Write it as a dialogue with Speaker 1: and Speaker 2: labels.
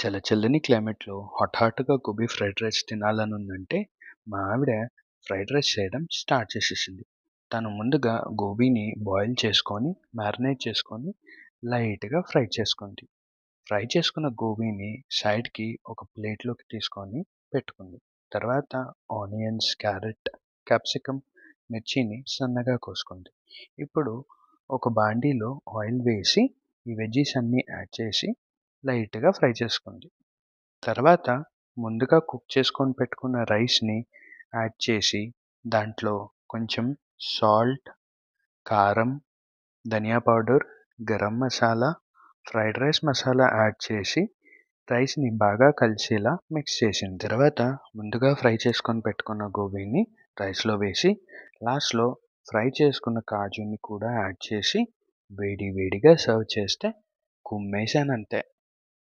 Speaker 1: చల్లచల్లని క్లైమేట్‌లో హాట్‌గా gobi fried rice తినాలనుందంటే, మా ఆవిడ ఫ్రైడ్ రైస్ చేయడం స్టార్ట్ చేసేసింది. తను ముందుగా గోబీని బాయిల్ చేసుకొని, మ్యారినేట్ చేసుకొని, లైట్‌గా ఫ్రై చేసుకుంది. ఫ్రై చేసుకున్న గోబీని సైడ్‌కి ఒక ప్లేట్‌లోకి తీసుకొని పెట్టుకుంది. తర్వాత ఆనియన్స్, క్యారెట్, క్యాప్సికమ్, మిర్చిని సన్నగా కోసుకుంది. ఇప్పుడు ఒక బాండీలో ఆయిల్ వేసి, ఈ వెజ్జీస్ అన్నీ యాడ్ చేసి లైట్‌గా ఫ్రై చేసుకుంది. తర్వాత ముందుగా కుక్ చేసుకొని పెట్టుకున్న రైస్‌ని యాడ్ చేసి, దాంట్లో కొంచెం సాల్ట్, కారం, ధనియా powder, garam masala, fried rice masala add చేసి, రైస్‌ని బాగా కలిసేలా మిక్స్ చేసింది. తర్వాత ముందుగా ఫ్రై చేసుకొని పెట్టుకున్న గోబీని రైస్‌లో వేసి, లాస్ట్‌లో ఫ్రై చేసుకున్న కాజుని కూడా యాడ్ చేసి, వేడి వేడిగా సర్వ్ చేస్తే కుమ్మేశానంతే.